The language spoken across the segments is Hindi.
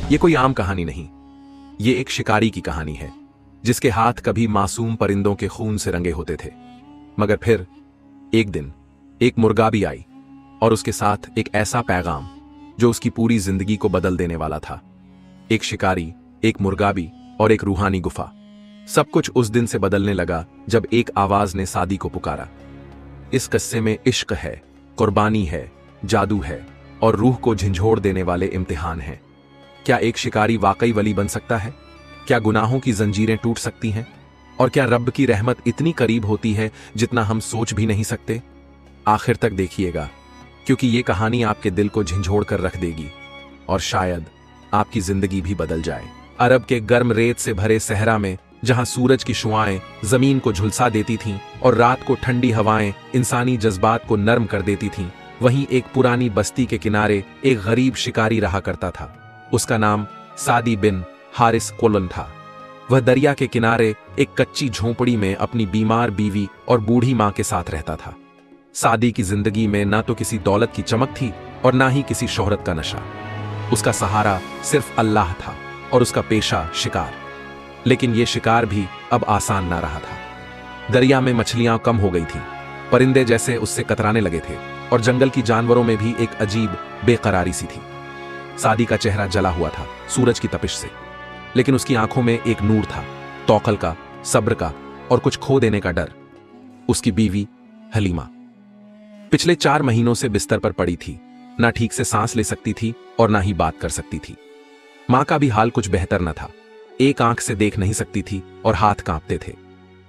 ये कोई आम कहानी नहीं, ये एक शिकारी की कहानी है जिसके हाथ कभी मासूम परिंदों के खून से रंगे होते थे। मगर फिर एक दिन एक मुर्गाबी आई और उसके साथ एक ऐसा पैगाम जो उसकी पूरी जिंदगी को बदल देने वाला था। एक शिकारी, एक मुर्गाबी और एक रूहानी गुफा। सब कुछ उस दिन से बदलने लगा जब एक आवाज ने सादी को पुकारा। इस किस्से में इश्क है, कुर्बानी है, जादू है और रूह को झंझोड़ देने वाले इम्तिहान हैं। क्या एक शिकारी वाकई वली बन सकता है? क्या गुनाहों की जंजीरें टूट सकती हैं? और क्या रब की रहमत इतनी करीब होती है जितना हम सोच भी नहीं सकते? आखिर तक देखिएगा, क्योंकि ये कहानी आपके दिल को झंझोड़ कर रख देगी और शायद आपकी जिंदगी भी बदल जाए। अरब के गर्म रेत से भरे सहरा में, जहां सूरज की शुआएं जमीन को झुलसा देती थीं और रात को ठंडी हवाएं इंसानी जज्बात को नर्म कर देती थीं, वहीं एक पुरानी बस्ती के किनारे एक गरीब शिकारी रहा करता था। उसका नाम सादी बिन हारिस कोलन था। वह दरिया के किनारे एक कच्ची झोंपड़ी में अपनी बीमार बीवी और बूढ़ी मां के साथ रहता था। सादी की जिंदगी में ना तो किसी दौलत की चमक थी और ना ही किसी शोहरत का नशा। उसका सहारा सिर्फ अल्लाह था और उसका पेशा शिकार। लेकिन यह शिकार भी अब आसान ना रहा था। दरिया में मछलियां कम हो गई थीं, परिंदे जैसे उससे कतराने लगे थे और जंगल की जानवरों में भी एक अजीब बेकरारी सी थी। सादी का चेहरा जला हुआ था सूरज की तपिश से, लेकिन उसकी आंखों में एक नूर था, तौकल का, सब्र का और कुछ खो देने का डर। उसकी बीवी हलीमा पिछले 4 महीनों से बिस्तर पर पड़ी थी, ना ठीक से सांस ले सकती थी और ना ही बात कर सकती थी। मां का भी हाल कुछ बेहतर न था, एक आंख से देख नहीं सकती थी और हाथ कांपते थे।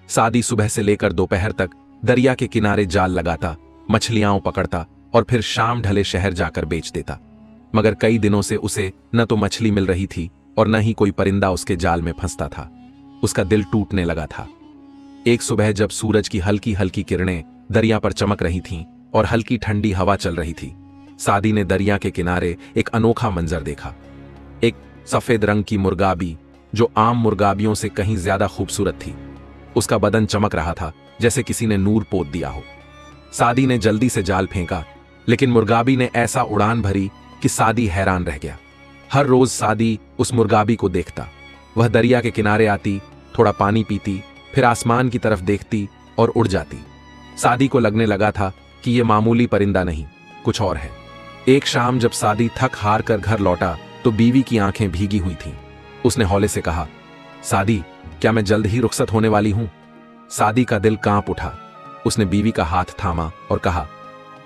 सादी सुबह से लेकर दोपहर तक दरिया के किनारे जाल लगाता, मछलियां पकड़ता और फिर शाम ढले शहर जाकर बेच देता। मगर कई दिनों से उसे न तो मछली मिल रही थी और न ही कोई परिंदा उसके जाल में फंसता था। उसका दिल टूटने लगा था। एक सुबह जब सूरज की हल्की हल्की किरणें दरिया पर चमक रही थीं और हल्की ठंडी हवा चल रही थी, सादी ने दरिया के किनारे एक अनोखा मंजर देखा। एक सफेद रंग की मुर्गाबी जो आम मुर्गाबियों से कहीं ज्यादा खूबसूरत थी। उसका बदन चमक रहा था जैसे किसी ने नूर पोत दिया हो। सादी ने जल्दी से जाल फेंका, लेकिन मुर्गाबी ने ऐसा उड़ान भरी कि सादी हैरान रह गया। हर रोज सादी उस मुर्गाबी को देखता। वह दरिया के किनारे आती, थोड़ा पानी पीती, फिर आसमान की तरफ देखती और उड़ जाती। सादी को लगने लगा था कि यह मामूली परिंदा नहीं, कुछ और है। एक शाम जब सादी थक हार कर घर लौटा तो बीवी की आंखें भीगी हुई थीं। उसने हौले से कहा, सादी, क्या मैं जल्द ही रुखसत होने वाली हूं? सादी का दिल कांप उठा। उसने बीवी का हाथ थामा और कहा,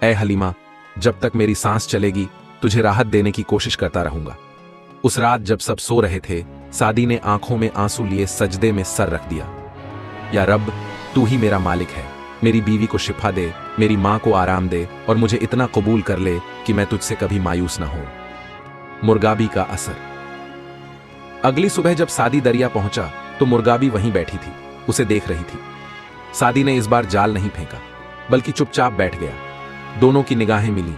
ऐ हलीमा, जब तक मेरी सांस चलेगी तुझे राहत देने की कोशिश करता रहूंगा। उस रात जब सब सो रहे थे, सादी ने आंखों में आंसू लिए सजदे में सर रख दिया। या रब, तू ही मेरा मालिक है, मेरी बीवी को शिफा दे, मेरी मां को आराम दे और मुझे इतना कबूल कर ले कि मैं तुझसे कभी मायूस ना हूं। मुर्गाबी का असर। अगली सुबह जब सादी दरिया पहुंचा तो मुर्गाबी वहीं बैठी थी, उसे देख रही थी। सादी ने इस बार जाल नहीं फेंका, बल्कि चुपचाप बैठ गया। दोनों की निगाहें मिली।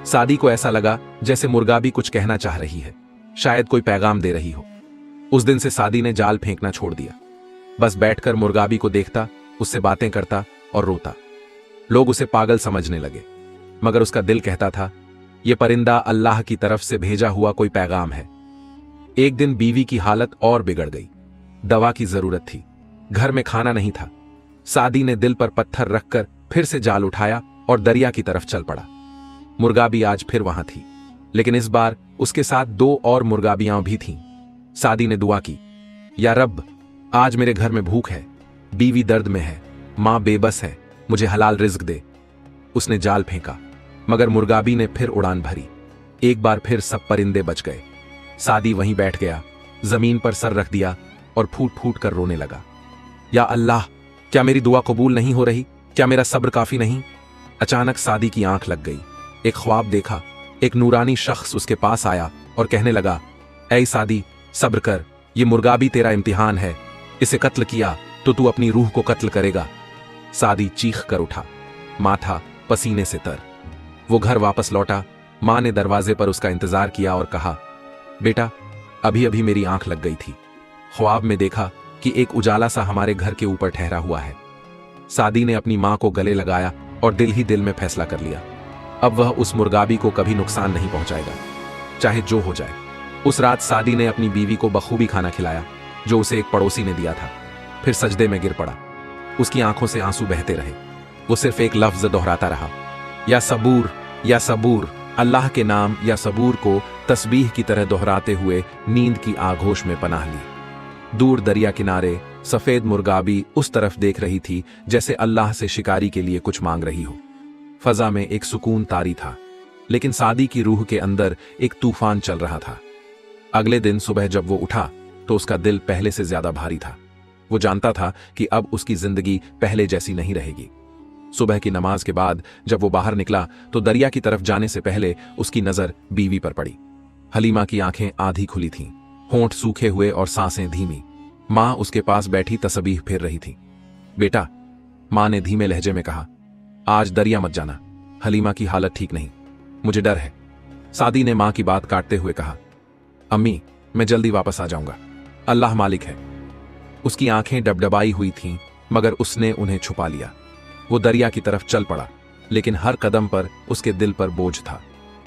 सादी को ऐसा लगा जैसे मुर्गाबी कुछ कहना चाह रही है, शायद कोई पैगाम दे रही हो। उस दिन से सादी ने जाल फेंकना छोड़ दिया। बस बैठकर मुर्गाबी को देखता, उससे बातें करता और रोता। लोग उसे पागल समझने लगे, मगर उसका दिल कहता था, यह परिंदा अल्लाह की तरफ से भेजा हुआ कोई पैगाम है। एक दिन बीवी की हालत और बिगड़ गई। दवा की जरूरत थी, घर में खाना नहीं था। सादी ने दिल पर पत्थर रखकर फिर से जाल उठाया और दरिया की तरफ चल पड़ा। मुर्गाबी आज फिर वहां थी, लेकिन इस बार उसके साथ 2 और मुर्गाबियां भी थीं। सादी ने दुआ की, या रब, आज मेरे घर में भूख है, बीवी दर्द में है, मां बेबस है, मुझे हलाल रिज्क दे। उसने जाल फेंका, मगर मुर्गाबी ने फिर उड़ान भरी। एक बार फिर सब परिंदे बच गए। सादी वहीं बैठ गया, जमीन पर सर रख दिया और फूट फूट कर रोने लगा। या अल्लाह, क्या मेरी दुआ कबूल नहीं हो रही? क्या मेरा सब्र काफी नहीं? अचानक सादी की आंख लग गई। एक ख्वाब देखा। एक नूरानी शख्स उसके पास आया और कहने लगा, ऐ सादी, सब्र कर, ये मुर्गाबी तेरा इम्तिहान है, इसे कत्ल किया तो तू अपनी रूह को कत्ल करेगा। सादी चीख कर उठा, माथा पसीने से तर। वो घर वापस लौटा। मां ने दरवाजे पर उसका इंतजार किया और कहा, बेटा, अभी अभी मेरी आंख लग गई थी। ख्वाब में देखा कि एक उजाला सा हमारे घर के ऊपर ठहरा हुआ है। सादी ने अपनी मां को गले लगाया और दिल ही दिल में फैसला कर लिया, अब वह उस मुर्गाबी को कभी नुकसान नहीं पहुंचाएगा, चाहे जो हो जाए। उस रात सादी ने अपनी बीवी को बखूबी खाना खिलाया जो उसे एक पड़ोसी ने दिया था। फिर सजदे में गिर पड़ा। उसकी आंखों से आंसू बहते रहे। वो सिर्फ एक लफ्ज दोहराता रहा, या सबूर, या सबूर। अल्लाह के नाम या सबूर को तस्बीह की तरह दोहराते हुए नींद की आगोश में पनाह ली। दूर दरिया किनारे सफेद मुर्गाबी उस तरफ देख रही थी जैसे अल्लाह से शिकारी के लिए कुछ मांग रही हो। फजा में एक सुकून तारी था, लेकिन सादी की रूह के अंदर एक तूफान चल रहा था। अगले दिन सुबह जब वो उठा तो उसका दिल पहले से ज्यादा भारी था। वो जानता था कि अब उसकी जिंदगी पहले जैसी नहीं रहेगी। सुबह की नमाज के बाद जब वो बाहर निकला तो दरिया की तरफ जाने से पहले उसकी नजर बीवी पर पड़ी। हलीमा की आंखें आधी खुली थीं, होंठ सूखे हुए और सांसें धीमी। मां उसके पास बैठी तस्बीह फेर रही थी। बेटा, मां ने धीमे लहजे में कहा, आज दरिया मत जाना, हलीमा की हालत ठीक नहीं, मुझे डर है। सादी ने मां की बात काटते हुए कहा, अम्मी, मैं जल्दी वापस आ जाऊंगा, अल्लाह मालिक है। उसकी आंखें डबडबाई हुई थीं, मगर उसने उन्हें छुपा लिया। वो दरिया की तरफ चल पड़ा, लेकिन हर कदम पर उसके दिल पर बोझ था।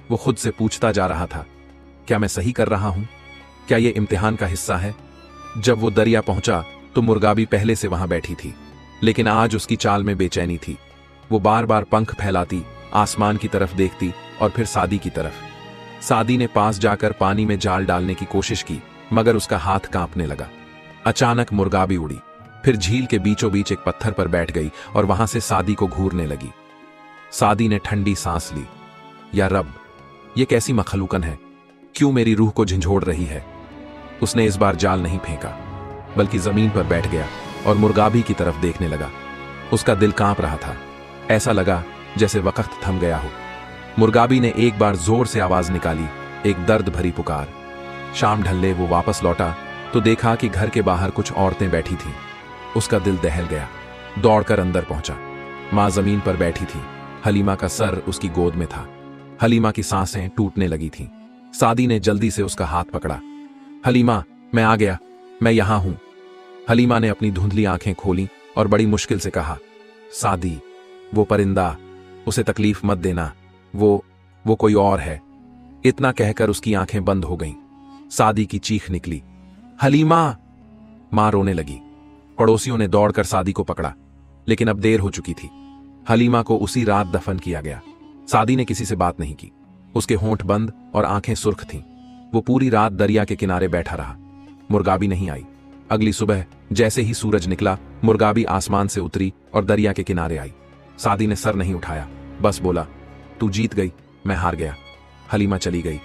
वो खुद से पूछता जा रहा था, क्या मैं सही कर रहा हूं? क्या ये इम्तिहान का हिस्सा है? जब वो दरिया पहुंचा तो मुर्गाबी पहले से वहां बैठी थी, लेकिन आज उसकी चाल में बेचैनी थी। वो बार बार पंख फैलाती, आसमान की तरफ देखती और फिर सादी की तरफ। सादी ने पास जाकर पानी में जाल डालने की कोशिश की, मगर उसका हाथ कांपने लगा। अचानक मुर्गाबी उड़ी, फिर झील के बीचों बीच एक पत्थर पर बैठ गई और वहां से सादी को घूरने लगी। सादी ने ठंडी सांस ली। या रब, ये कैसी मखलूकन है, क्यों मेरी रूह को झंझोड़ रही है? उसने इस बार जाल नहीं फेंका, बल्कि जमीन पर बैठ गया और मुर्गाबी की तरफ देखने लगा। उसका दिल कांप रहा था, ऐसा लगा जैसे वक्त थम गया हो। मुर्गाबी ने एक बार जोर से आवाज निकाली, एक दर्द भरी पुकार। शाम ढलने वो वापस लौटा तो देखा कि घर के बाहर कुछ औरतें बैठी थीं। उसका दिल दहल गया। दौड़कर अंदर पहुंचा। मां जमीन पर बैठी थी, हलीमा का सर उसकी गोद में था। हलीमा की सांसें टूटने लगी थीं। सादी ने जल्दी से उसका हाथ पकड़ा। हलीमा, मैं आ गया, मैं यहां हूं। हलीमा ने अपनी धुंधली आंखें खोली और बड़ी मुश्किल से कहा, सादी, वो परिंदा, उसे तकलीफ मत देना, वो कोई और है। इतना कहकर उसकी आंखें बंद हो गईं। सादी की चीख निकली, हलीमा! मां रोने लगी। पड़ोसियों ने दौड़कर सादी को पकड़ा, लेकिन अब देर हो चुकी थी। हलीमा को उसी रात दफन किया गया। सादी ने किसी से बात नहीं की। उसके होंठ बंद और आंखें सुर्ख थीं। वो पूरी रात दरिया के किनारे बैठा रहा। मुर्गाबी नहीं आई। अगली सुबह जैसे ही सूरज निकला, मुर्गाबी आसमान से उतरी और दरिया के किनारे आई। सादी ने सर नहीं उठाया, बस बोला, तू जीत गई, मैं हार गया। हलीमा चली गई।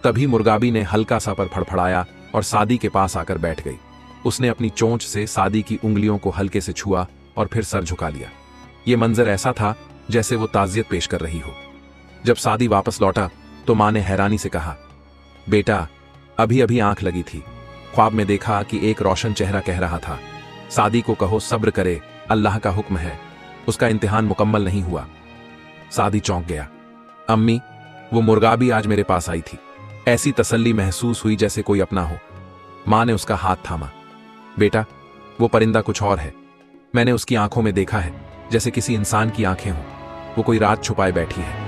तभी मुर्गाबी ने हल्का सा पर फड़फड़ाया और सादी के पास आकर बैठ गई। उसने अपनी चोंच से सादी की उंगलियों को हल्के से छुआ और फिर सर झुका लिया। यह मंजर ऐसा था जैसे वो ताजियत पेश कर रही हो। जब सादी वापस लौटा तो मां ने हैरानी से कहा, बेटा, अभी अभी आंख लगी थी, ख्वाब में देखा कि एक रोशन चेहरा कह रहा था, सादी को कहो सब्र करे, अल्लाह का हुक्म है, उसका इम्तिहान मुकम्मल नहीं हुआ। सादी चौंक गया। अम्मी, वो मुर्गाबी आज मेरे पास आई थी। ऐसी तसल्ली महसूस हुई जैसे कोई अपना हो। मां ने उसका हाथ थामा। बेटा, वो परिंदा कुछ और है। मैंने उसकी आंखों में देखा है जैसे किसी इंसान की आंखें हों। वो कोई रात छुपाए बैठी है।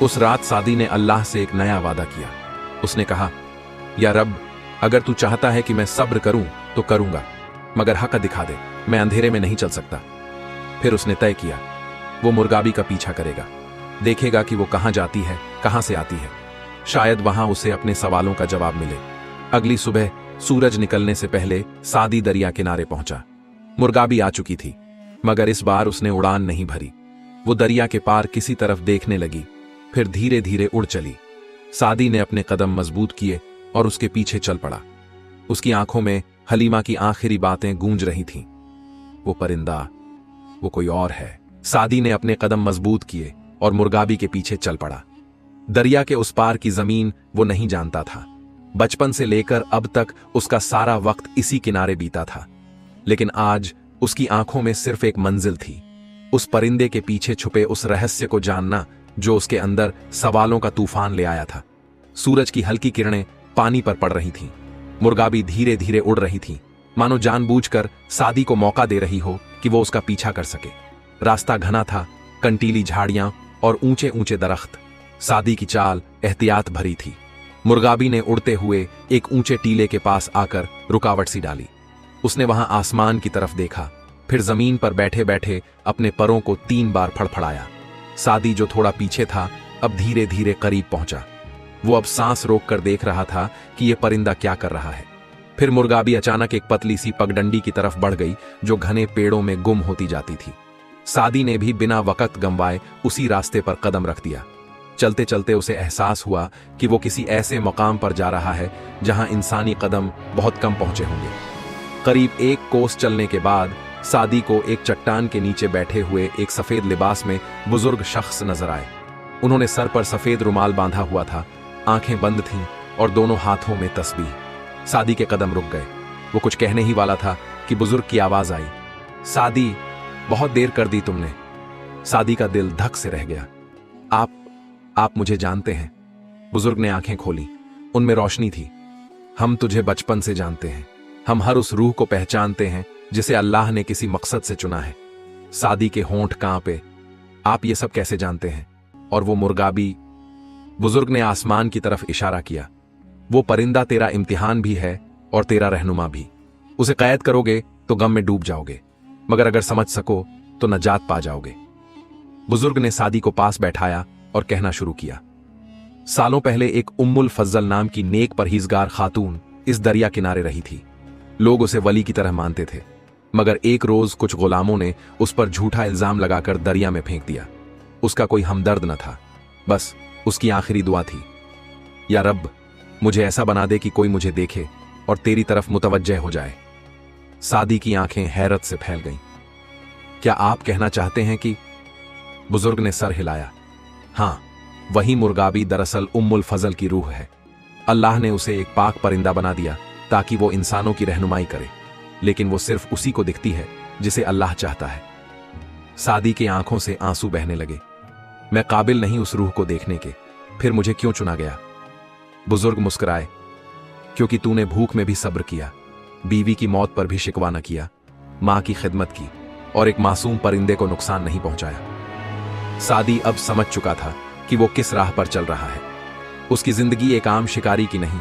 उस रात सादी ने अल्लाह से एक नया वादा किया। उसने कहा, या रब, अगर तू चाहता है कि मैं सब्र करूं तो करूंगा, मगर हक दिखा दे, मैं अंधेरे में नहीं चल सकता। फिर उसने तय किया, वो मुर्गाबी का पीछा करेगा, देखेगा कि वो कहां जाती है, कहां से आती है। शायद वहां उसे अपने सवालों का जवाब मिले। अगली सुबह सूरज निकलने से पहले सादी दरिया किनारे पहुंचा। मुर्गाबी आ चुकी थी, मगर इस बार उसने उड़ान नहीं भरी। वो दरिया के पार किसी तरफ देखने लगी, फिर धीरे धीरे उड़ चली। सादी ने अपने कदम मजबूत किए और उसके पीछे चल पड़ा। उसकी आंखों में हलीमा की आखिरी बातें गूंज रही थीं, वो परिंदा, वो कोई और है। सादी ने अपने कदम मजबूत किए और मुर्गाबी के पीछे चल पड़ा। दरिया के उस पार की जमीन वो नहीं जानता था। बचपन से लेकर अब तक उसका सारा वक्त इसी किनारे बीता था, लेकिन आज उसकी आंखों में सिर्फ एक मंजिल थी, उस परिंदे के पीछे छुपे उस रहस्य को जानना जो उसके अंदर सवालों का तूफान ले आया था। सूरज की हल्की किरणें पानी पर पड़ रही थीं। मुर्गाबी धीरे धीरे उड़ रही थी, मानो जानबूझकर सादी को मौका दे रही हो कि वो उसका पीछा कर सके। रास्ता घना था, कंटीली झाड़ियां और ऊंचे ऊंचे दरख्त। सादी की चाल एहतियात भरी थी। मुर्गाबी ने उड़ते हुए एक ऊंचे टीले के पास आकर रुकावट सी डाली। उसने वहां आसमान की तरफ देखा, फिर जमीन पर बैठे बैठे अपने परों को 3 बार फड़फड़ाया। सादी जो थोड़ा पीछे था अब धीरे धीरे करीब पहुंचा। वो अब सांस रोककर देख रहा था कि यह परिंदा क्या कर रहा है। फिर मुर्गाबी अचानक एक पतली सी पगडंडी की तरफ बढ़ गई जो घने पेड़ों में गुम होती जाती थी। सादी ने भी बिना वक्त गंवाए उसी रास्ते पर कदम रख दिया। चलते चलते उसे एहसास हुआ कि वो किसी ऐसे मकाम पर जा रहा है जहां इंसानी कदम बहुत कम पहुंचे होंगे। करीब 1 कोस चलने के बाद सादी को एक चट्टान के नीचे बैठे हुए एक सफेद लिबास में बुजुर्ग शख्स नजर आए। उन्होंने सर पर सफेद रुमाल बांधा हुआ था, आंखें बंद थीं और दोनों हाथों में तस्बीह। सादी के कदम रुक गए। वो कुछ कहने ही वाला था कि बुजुर्ग की आवाज आई, सादी, बहुत देर कर दी तुमने। सादी का दिल धक से रह गया। आप मुझे जानते हैं? बुजुर्ग ने आंखें खोली, उनमें रोशनी थी। हम तुझे बचपन से जानते हैं। हम हर उस रूह को पहचानते हैं जिसे अल्लाह ने किसी मकसद से चुना है। सादी के होंठ कांपे। आप ये सब कैसे जानते हैं? और वो मुर्गाबी? बुजुर्ग ने आसमान की तरफ इशारा किया। वो परिंदा तेरा इम्तिहान भी है और तेरा रहनुमा भी। उसे कैद करोगे तो गम में डूब जाओगे, मगर अगर समझ सको तो नजात पा जाओगे। बुजुर्ग ने सादी को पास बैठाया और कहना शुरू किया। सालों पहले एक उम्मुल फज्जल नाम की नेक परहेजगार खातून इस दरिया किनारे रही थी। लोग उसे वली की तरह मानते थे, मगर एक रोज कुछ गुलामों ने उस पर झूठा इल्जाम लगाकर दरिया में फेंक दिया। उसका कोई हमदर्द न था, बस उसकी आखिरी दुआ थी, या रब, मुझे ऐसा बना दे कि कोई मुझे देखे और तेरी तरफ मुतवज्जह हो जाए। सादी की आंखें हैरत से फैल गईं। क्या आप कहना चाहते हैं कि? बुजुर्ग ने सर हिलाया। हां, वही मुर्गाबी दरअसल उम्मुल फजल की रूह है। अल्लाह ने उसे एक पाक परिंदा बना दिया ताकि वो इंसानों की रहनुमाई करे, लेकिन वो सिर्फ उसी को दिखती है जिसे अल्लाह चाहता है। सादी की आंखों से आंसू बहने लगे। मैं काबिल नहीं उस रूह को देखने के, फिर मुझे क्यों चुना गया? बुजुर्ग मुस्कुराए। क्योंकि तूने भूख में भी सब्र किया, बीवी की मौत पर भी शिकवा न किया, मां की खिदमत की और एक मासूम परिंदे को नुकसान नहीं पहुंचाया। सादी अब समझ चुका था कि वो किस राह पर चल रहा है। उसकी जिंदगी एक आम शिकारी की नहीं,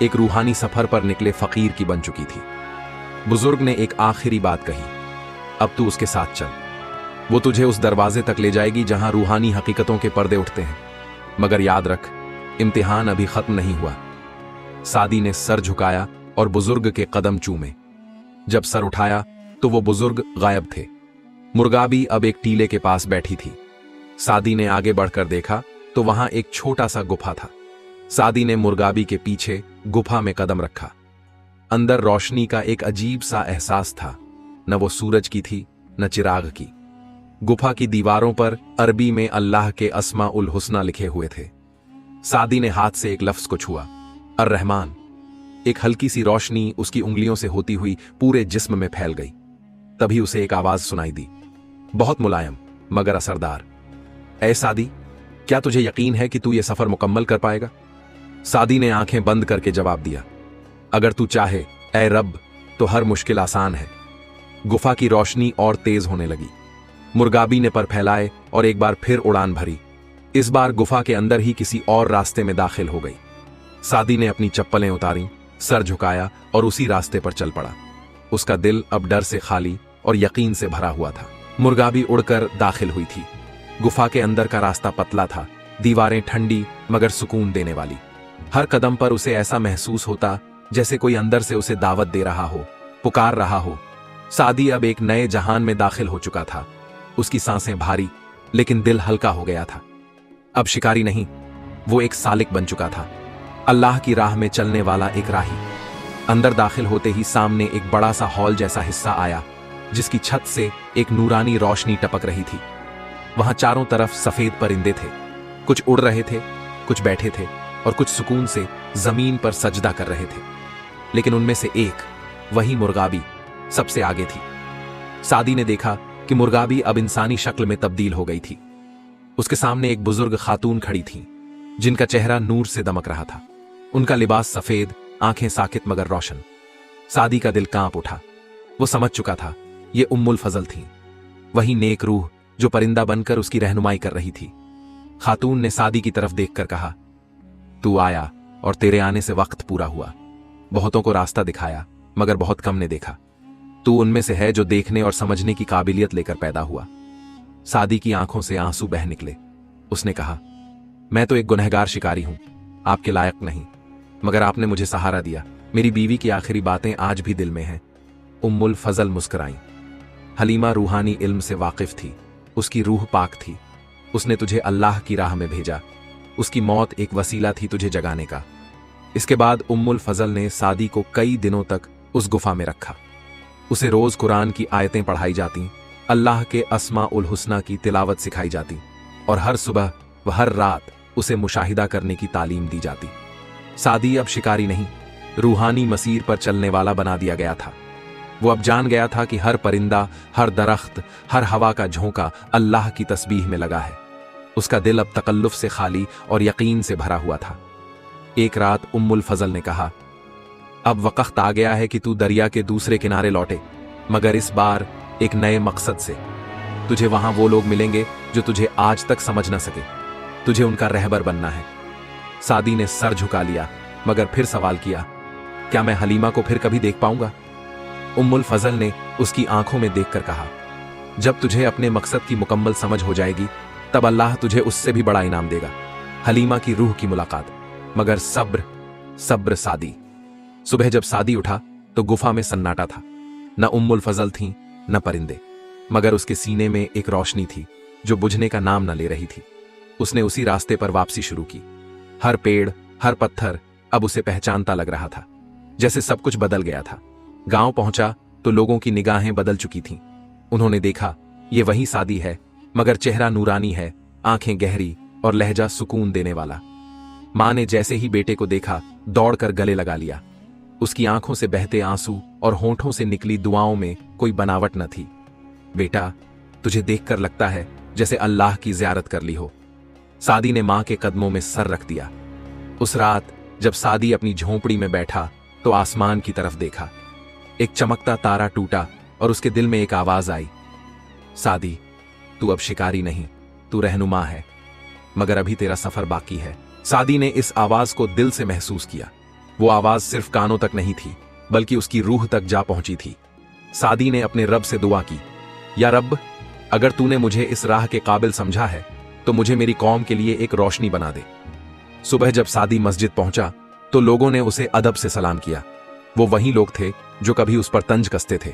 एक रूहानी सफर पर निकले फकीर की बन चुकी थी। बुजुर्ग ने एक आखिरी बात कही, अब तू उसके साथ चल। वो तुझे उस दरवाजे तक ले जाएगी जहां रूहानी हकीकतों के पर्दे उठते हैं, मगर याद रख, इम्तिहान अभी खत्म नहीं हुआ। सादी ने सर झुकाया और बुजुर्ग के कदम चूमे। जब सर उठाया तो वो बुजुर्ग गायब थे। मुर्गाबी अब एक टीले के पास बैठी थी। सादी ने आगे बढ़कर देखा तो वहां एक छोटा सा गुफा था। सादी ने मुर्गाबी के पीछे गुफा में कदम रखा। अंदर रोशनी का एक अजीब सा एहसास था, न वो सूरज की थी न चिराग की। गुफा की दीवारों पर अरबी में अल्लाह के अस्मा उल हुस्ना लिखे हुए थे। सादी ने हाथ से एक लफ्ज को छुआ, अर्रहमान। एक हल्की सी रोशनी उसकी उंगलियों से होती हुई पूरे जिस्म में फैल गई। तभी उसे एक आवाज सुनाई दी, बहुत मुलायम मगर असरदार। ऐ सादी, क्या तुझे यकीन है कि तू ये सफर मुकम्मल कर पाएगा? सादी ने आंखें बंद करके जवाब दिया, अगर तू चाहे ऐ रब तो हर मुश्किल आसान है। गुफा की रोशनी और तेज होने लगी। मुर्गाबी ने पर फैलाए और एक बार फिर उड़ान भरी। इस बार गुफा के अंदर ही किसी और रास्ते में दाखिल हो गई। सादी ने अपनी चप्पलें उतारी, सर झुकाया और उसी रास्ते पर चल पड़ा। उसका दिल अब डर से खाली और यकीन से भरा हुआ था। मुर्गाबी उड़कर दाखिल हुई थी। गुफा के अंदर का रास्ता पतला था, दीवारें ठंडी मगर सुकून देने वाली। हर कदम पर उसे ऐसा महसूस होता जैसे कोई अंदर से उसे दावत दे रहा हो, पुकार रहा हो। सादी अब एक नए जहान में दाखिल हो चुका था। उसकी सांसें भारी लेकिन दिल हल्का हो गया था। अब शिकारी नहीं, वो एक सालिक बन चुका था, अल्लाह की राह में चलने वाला एक राही। अंदर दाखिल होते ही सामने एक बड़ा सा हॉल जैसा हिस्सा आया जिसकी छत से एक नूरानी रोशनी टपक रही थी। वहां चारों तरफ सफेद परिंदे थे। कुछ उड़ रहे थे, कुछ बैठे थे और कुछ सुकून से जमीन पर सजदा कर रहे थे। लेकिन उनमें से एक, वही मुर्गाबी, सबसे आगे थी। सादी ने देखा कि मुर्गाबी अब इंसानी शक्ल में तब्दील हो गई थी। उसके सामने एक बुजुर्ग खातून खड़ी थी जिनका चेहरा नूर से दमक रहा था। उनका लिबास सफेद, आंखें साकित मगर रोशन। सादी का दिल कांप उठा। वो समझ चुका था ये उम्मुल फजल थी, वही नेक रूह जो परिंदा बनकर उसकी रहनुमाई कर रही थी। खातून ने सादी की तरफ देखकर कहा, तू आया, और तेरे आने से वक्त पूरा हुआ। बहुतों को रास्ता दिखाया, मगर बहुत कम ने देखा। तू उनमें से है जो देखने और समझने की काबिलियत लेकर पैदा हुआ। सादी की आंखों से आंसू बह निकले। उसने कहा, मैं तो एक गुनहगार शिकारी हूं, आपके लायक नहीं, मगर आपने मुझे सहारा दिया। मेरी बीवी की आखिरी बातें आज भी दिल में हैं। उम्मुल फजल मुस्कुराई। हलीमा रूहानी इल्म से वाकिफ थी, उसकी रूह पाक थी। उसने तुझे अल्लाह की राह में भेजा। उसकी मौत एक वसीला थी तुझे जगाने का। इसके बाद उम्मुल फजल ने सादी को कई दिनों तक उस गुफा में रखा। उसे रोज कुरान की आयतें पढ़ाई जाती, अल्लाह के अस्मा उल हुस्ना की तिलावत सिखाई जाती और हर सुबह व हर रात उसे मुशाहिदा करने की तालीम दी जाती। सादी अब शिकारी नहीं, रूहानी मसीर पर चलने वाला बना दिया गया था। वो अब जान गया था कि हर परिंदा, हर दरख्त, हर हवा का झोंका अल्लाह की तस्बीह में लगा है। उसका दिल अब तकल्लुफ से खाली और यकीन से भरा हुआ था। एक रात उम्मुल फजल ने कहा, अब वक्त आ गया है कि तू दरिया के दूसरे किनारे लौटे, मगर इस बार एक नए मकसद से। तुझे वहां वो लोग मिलेंगे जो तुझे आज तक समझ न सके। तुझे उनका रहबर बनना है। सादी ने सर झुका लिया, मगर फिर सवाल किया, क्या मैं हलीमा को फिर कभी देख पाऊंगा? उम्मुल फजल ने उसकी आंखों में देखकर कहा, जब तुझे अपने मकसद की मुकम्मल समझ हो जाएगी, तब अल्लाह तुझे उससे भी बड़ा इनाम देगा, हलीमा की रूह की मुलाकात। मगर सब्र सब्र सादी। सुबह जब सादी उठा तो गुफा में सन्नाटा था। न उम्मुल फजल थी, न परिंदे, मगर उसके सीने में एक रोशनी थी जो बुझने का नाम न ले रही थी। उसने उसी रास्ते पर वापसी शुरू की। हर पेड़, हर पत्थर अब उसे पहचानता लग रहा था, जैसे सब कुछ बदल गया था। गांव पहुंचा तो लोगों की निगाहें बदल चुकी थीं। उन्होंने देखा, ये वही सादी है, मगर चेहरा नूरानी है, आंखें गहरी और लहजा सुकून देने वाला। मां ने जैसे ही बेटे को देखा, दौड़कर गले लगा लिया। उसकी आंखों से बहते आंसू और होंठों से निकली दुआओं में कोई बनावट न थी। बेटा, तुझे देखकर लगता है जैसे अल्लाह की ज़ियारत कर ली हो। सादी ने मां के कदमों में सर रख दिया। उस रात जब सादी अपनी झोंपड़ी में बैठा तो आसमान की तरफ देखा। एक चमकता तारा टूटा और उसके दिल में एक आवाज आई, सादी, तू अब शिकारी नहीं, तू रहनुमा है, मगर अभी तेरा सफर बाकी है। सादी ने इस आवाज को दिल से महसूस किया। वो आवाज सिर्फ कानों तक नहीं थी, बल्कि उसकी रूह तक जा पहुंची थी। सादी ने अपने रब से दुआ की, या रब, अगर तूने मुझे इस राह के काबिल समझा है तो मुझे मेरी कौम के लिए एक रोशनी बना दे। सुबह जब सादी मस्जिद पहुंचा तो लोगों ने उसे अदब से सलाम किया। वो वही लोग थे जो कभी उस पर तंज कसते थे,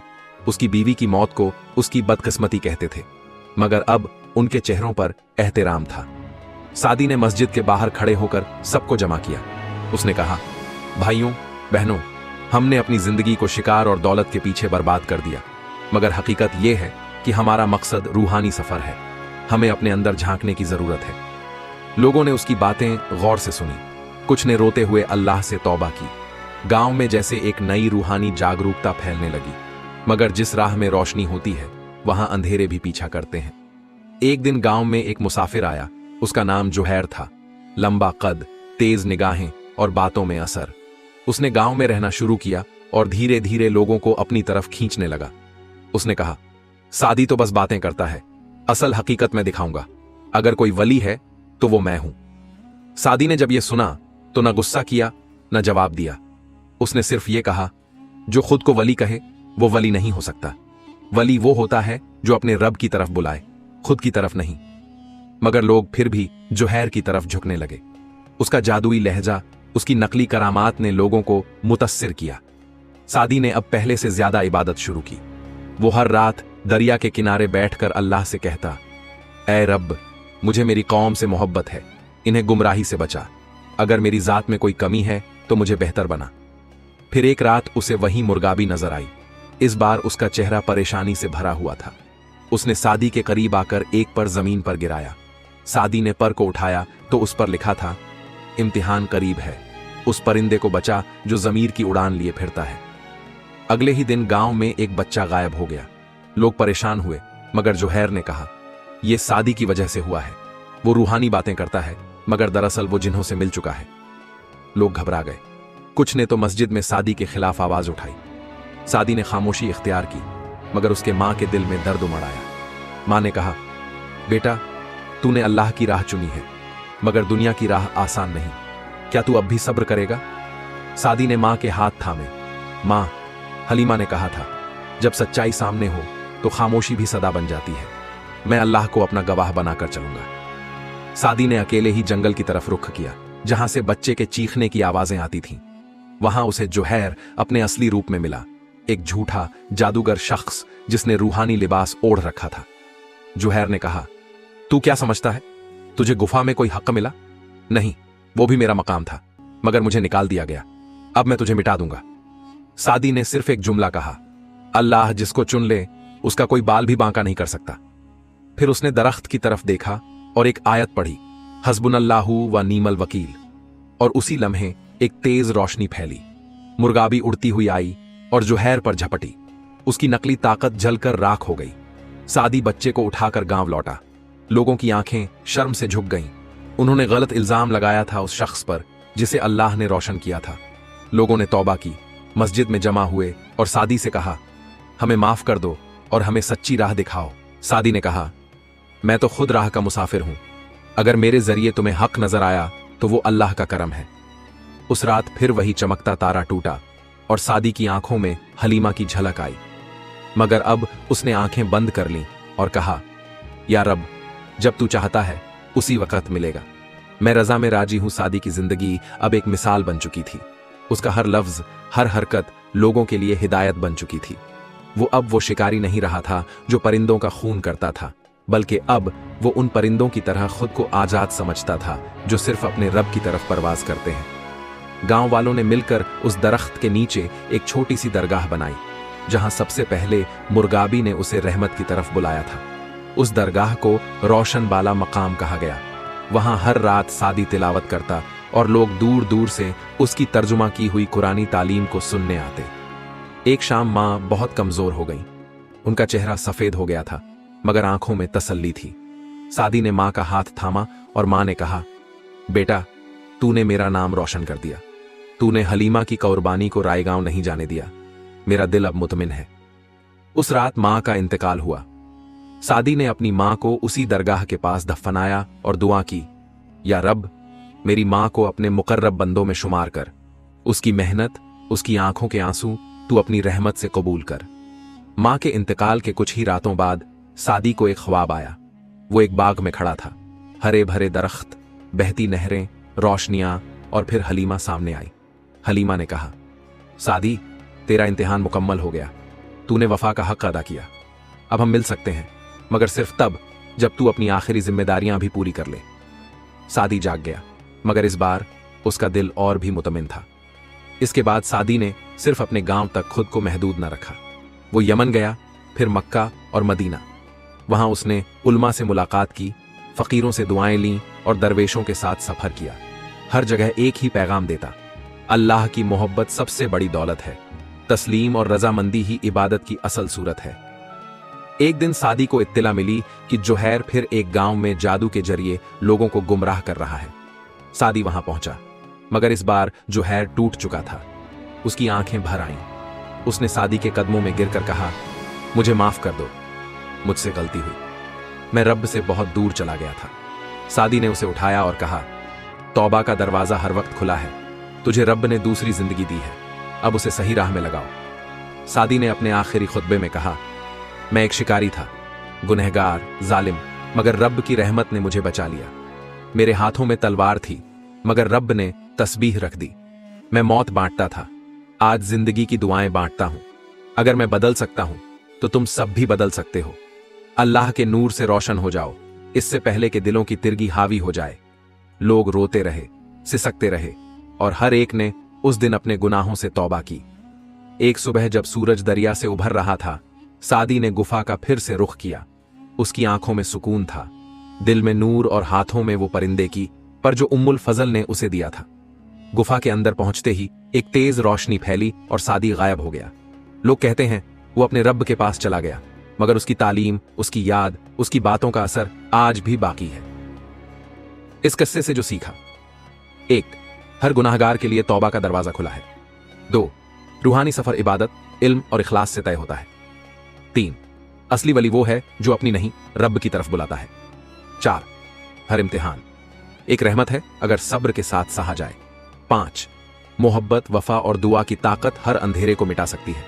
उसकी बीवी की मौत को उसकी बदकिस्मती कहते थे, मगर अब उनके चेहरों पर एहतराम था। सादी ने मस्जिद के बाहर खड़े होकर सबको जमा किया। उसने कहा, भाइयों बहनों, हमने अपनी जिंदगी को शिकार और दौलत के पीछे बर्बाद कर दिया, मगर हकीकत यह है कि हमारा मकसद रूहानी सफर है। हमें अपने अंदर झांकने की जरूरत है। लोगों ने उसकी बातें गौर से सुनी। कुछ ने रोते हुए अल्लाह से तौबा की। गांव में जैसे एक नई रूहानी जागरूकता फैलने लगी। मगर जिस राह में रोशनी होती है, वहां अंधेरे भी पीछा करते हैं। एक दिन गांव में एक मुसाफिर आया। उसका नाम जुहैर था। लंबा कद, तेज निगाहें और बातों में असर। उसने गांव में रहना शुरू किया और धीरे धीरे लोगों को अपनी तरफ खींचने लगा। उसने कहा, सादी तो बस बातें करता है, असल हकीकत मैं दिखाऊंगा। अगर कोई वली है तो वो मैं हूं। सादी ने जब यह सुना तो न गुस्सा किया न जवाब दिया। उसने सिर्फ यह कहा, जो खुद को वली कहे वो वली नहीं हो सकता। वली वो होता है जो अपने रब की तरफ बुलाए, खुद की तरफ नहीं। मगर लोग फिर भी जुहैर की तरफ झुकने लगे। उसका जादुई लहजा, उसकी नकली करामात ने लोगों को मुतस्सिर किया। सादी ने अब पहले से ज्यादा इबादत शुरू की। वो हर रात दरिया के किनारे बैठकर अल्लाह से कहता, ऐ रब, मुझे मेरी कौम से मोहब्बत है, इन्हें गुमराही से बचा। अगर मेरी जात में कोई कमी है तो मुझे बेहतर बना। फिर एक रात उसे वही मुर्गाबी नजर आई। इस बार उसका चेहरा परेशानी से भरा हुआ था। उसने सादी के करीब आकर एक पर जमीन पर गिराया। सादी ने पर को उठाया तो उस पर लिखा था, इम्तिहान करीब है, उस परिंदे को बचा जो जमीर की उड़ान लिए फिरता है। अगले ही दिन गांव में एक बच्चा गायब हो गया। लोग परेशान हुए, मगर जुहैर ने कहा, यह सादी की वजह से हुआ है। वो रूहानी बातें करता है, मगर दरअसल वो जिन्हों से मिल चुका है। लोग घबरा गए। कुछ ने तो मस्जिद में सादी के खिलाफ आवाज उठाई। सादी ने खामोशी इख्तियार की, मगर उसके मां के दिल में दर्द उमड़ आया। मां ने कहा, बेटा, तूने अल्लाह की राह चुनी है, मगर दुनिया की राह आसान नहीं। क्या तू अब भी सब्र करेगा? सादी ने मां के हाथ थामे। मां, हलीमा ने कहा था, जब सच्चाई सामने हो तो खामोशी भी सदा बन जाती है। मैं अल्लाह को अपना गवाह बनाकर चलूंगा। सादी ने अकेले ही जंगल की तरफ रुख किया, जहां से बच्चे के चीखने की आवाजें आती थीं। वहां उसे जुहैर अपने असली रूप में मिला, एक झूठा जादूगर शख्स जिसने रूहानी लिबास ओढ़ रखा था। जुहैर ने कहा, तू क्या समझता है? तुझे गुफा में कोई हक मिला? नहीं, वो भी मेरा मकाम था, मगर मुझे निकाल दिया गया। अब मैं तुझे मिटा दूंगा। सादी ने सिर्फ एक जुमला कहा, अल्लाह जिसको चुन ले उसका कोई बाल भी बांका नहीं कर सकता। फिर उसने दरख्त की तरफ देखा और एक आयत पढ़ी, हस्बुनल्लाहु व नीमल वकील। और उसी लम्हे एक तेज रोशनी फैली, मुर्गाबी उड़ती हुई आई और जुहैर पर झपटी। उसकी नकली ताकत जलकर राख हो गई। सादी बच्चे को उठाकर गांव लौटा। लोगों की आंखें शर्म से झुक गईं। उन्होंने गलत इल्जाम लगाया था उस शख्स पर जिसे अल्लाह ने रोशन किया था। लोगों ने तौबा की, मस्जिद में जमा हुए और सादी से कहा, हमें माफ कर दो और हमें सच्ची राह दिखाओ। सादी ने कहा, मैं तो खुद राह का मुसाफिर हूं। अगर मेरे जरिए तुम्हें हक नजर आया तो वो अल्लाह का करम है। उस रात फिर वही चमकता तारा टूटा और सादी की आंखों में हलीमा की झलक आई, मगर अब उसने आंखें बंद कर लीं और कहा, या रब, जब तू चाहता है उसी वक्त मिलेगा। मैं रजा में राजी हूं। सादी की जिंदगी अब एक मिसाल बन चुकी थी। उसका हर लफ्ज, हर हरकत लोगों के लिए हिदायत बन चुकी थी। वो अब वो शिकारी नहीं रहा था जो परिंदों का खून करता था, बल्कि अब वो उन परिंदों की तरह खुद को आजाद समझता था जो सिर्फ अपने रब की तरफ परवाज करते हैं। गांव वालों ने मिलकर उस दरख्त के नीचे एक छोटी सी दरगाह बनाई, जहां सबसे पहले मुर्गाबी ने उसे रहमत की तरफ बुलाया था। उस दरगाह को रोशन बाला मकाम कहा गया। वहां हर रात सादी तिलावत करता और लोग दूर दूर से उसकी तर्जुमा की हुई कुरानी तालीम को सुनने आते। एक शाम मां बहुत कमजोर हो गई। उनका चेहरा सफेद हो गया था, मगर आंखों में तसल्ली थी। सादी ने मां का हाथ थामा और मां ने कहा, बेटा, तूने मेरा नाम रोशन कर दिया। तूने हलीमा की कुर्बानी को रायगांव नहीं जाने दिया। मेरा दिल अब मुतमिन है। उस रात मां का इंतकाल हुआ। सादी ने अपनी मां को उसी दरगाह के पास दफनाया और दुआ की, या रब, मेरी मां को अपने मुकर्रब बंदों में शुमार कर। उसकी मेहनत, उसकी आंखों के आंसू तू अपनी रहमत से कबूल कर। मां के इंतकाल के कुछ ही रातों बाद सादी को एक ख्वाब आया। वो एक बाग में खड़ा था, हरे भरे दरख्त, बहती नहरें, रोशनियां, और फिर हलीमा सामने आई। हलीमा ने कहा, सादी, तेरा इम्तिहान मुकम्मल हो गया। तूने वफा का हक अदा किया। अब हम मिल सकते हैं, मगर सिर्फ तब जब तू अपनी आखिरी जिम्मेदारियां भी पूरी कर ले। सादी जाग गया, मगर इस बार उसका दिल और भी मुतमिन था। इसके बाद सादी ने सिर्फ अपने गांव तक खुद को महदूद न रखा। वो यमन गया, फिर मक्का और मदीना। वहां उसने उल्मा से मुलाकात की, फकीरों से दुआएं लीं और दरवेशों के साथ सफर किया। हर जगह एक ही पैगाम देता, अल्लाह की मोहब्बत सबसे बड़ी दौलत है। तस्लीम और रजामंदी ही इबादत की असल सूरत है। एक दिन सादी को इत्तिला मिली कि जुहैर फिर एक गांव में जादू के जरिए लोगों को गुमराह कर रहा है। सादी वहां पहुंचा, मगर इस बार जुहैर टूट चुका था। उसकी आंखें भर आईं। उसने सादी के कदमों में गिरकर कहा, मुझे माफ कर दो, मुझसे गलती हुई। मैं रब से बहुत दूर चला गया था। सादी ने उसे उठाया और कहा, तौबा का दरवाजा हर वक्त खुला है। तुझे रब ने दूसरी जिंदगी दी है, अब उसे सही राह में लगाओ। सादी ने अपने आखिरी खुतबे में कहा, मैं एक शिकारी था, गुनहगार, जालिम, मगर रब की रहमत ने मुझे बचा लिया। मेरे हाथों में तलवार थी, मगर रब ने तस्बीह रख दी। मैं मौत बांटता था, आज जिंदगी की दुआएं बांटता हूं। अगर मैं बदल सकता हूं तो तुम सब भी बदल सकते हो। अल्लाह के नूर से रोशन हो जाओ, इससे पहले कि दिलों की तिरगी हावी हो जाए। लोग रोते रहे, सिसकते रहे, और हर एक ने उस दिन अपने गुनाहों से तौबा की। एक सुबह जब सूरज दरिया से उभर रहा था, सादी ने गुफा का फिर से रुख किया। उसकी आंखों में सुकून था, दिल में नूर और हाथों में वो परिंदे की पर जो उम्मुल फजल ने उसे दिया था। गुफा के अंदर पहुंचते ही एक तेज रोशनी फैली और सादी गायब हो गया। लोग कहते हैं वो अपने रब के पास चला गया, मगर उसकी तालीम, उसकी याद, उसकी बातों का असर आज भी बाकी है। इस किस्से से जो सीखा, 1, हर गुनाहगार के लिए तौबा का दरवाजा खुला है। 2, रूहानी सफर इबादत, इल्म और इखलास से तय होता है। 3, असली वली वो है जो अपनी नहीं रब की तरफ बुलाता है। 4, हर इम्तिहान एक रहमत है अगर सब्र के साथ सहा जाए। 5 मोहब्बत, वफा और दुआ की ताकत हर अंधेरे को मिटा सकती है।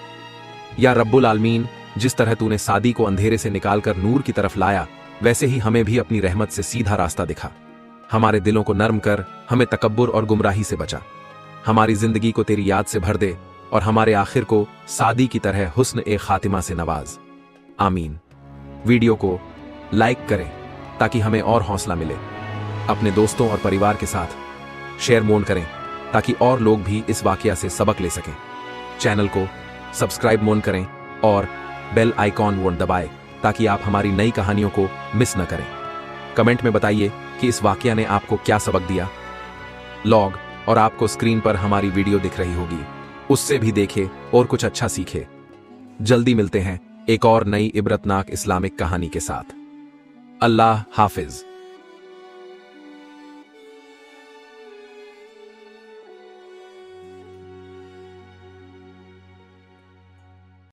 या रब्बुल आलमीन, जिस तरह तूने सादी को अंधेरे से निकालकर नूर की तरफ लाया, वैसे ही हमें भी अपनी रहमत से सीधा रास्ता दिखा। हमारे दिलों को नर्म कर हमें तकब्बुर और गुमराही से बचा। हमारी जिंदगी को तेरी याद से भर दे और हमारे आखिर को सादी की तरह हुस्न ए खातिमा से नवाज। आमीन। वीडियो को लाइक करें ताकि हमें और हौसला मिले। अपने दोस्तों और परिवार के साथ शेयर मोन करें ताकि और लोग भी इस वाकया से सबक ले सकें। चैनल को सब्सक्राइब मोन करें और बेल आइकॉन वोन दबाएं ताकि आप हमारी नई कहानियों को मिस न करें। कमेंट में बताइए कि इस वाकया ने आपको क्या सबक दिया। लॉग और आपको स्क्रीन पर हमारी वीडियो दिख रही होगी, उससे भी देखे और कुछ अच्छा सीखे। जल्दी मिलते हैं एक और नई इबरतनाक इस्लामिक कहानी के साथ। अल्लाह हाफिज।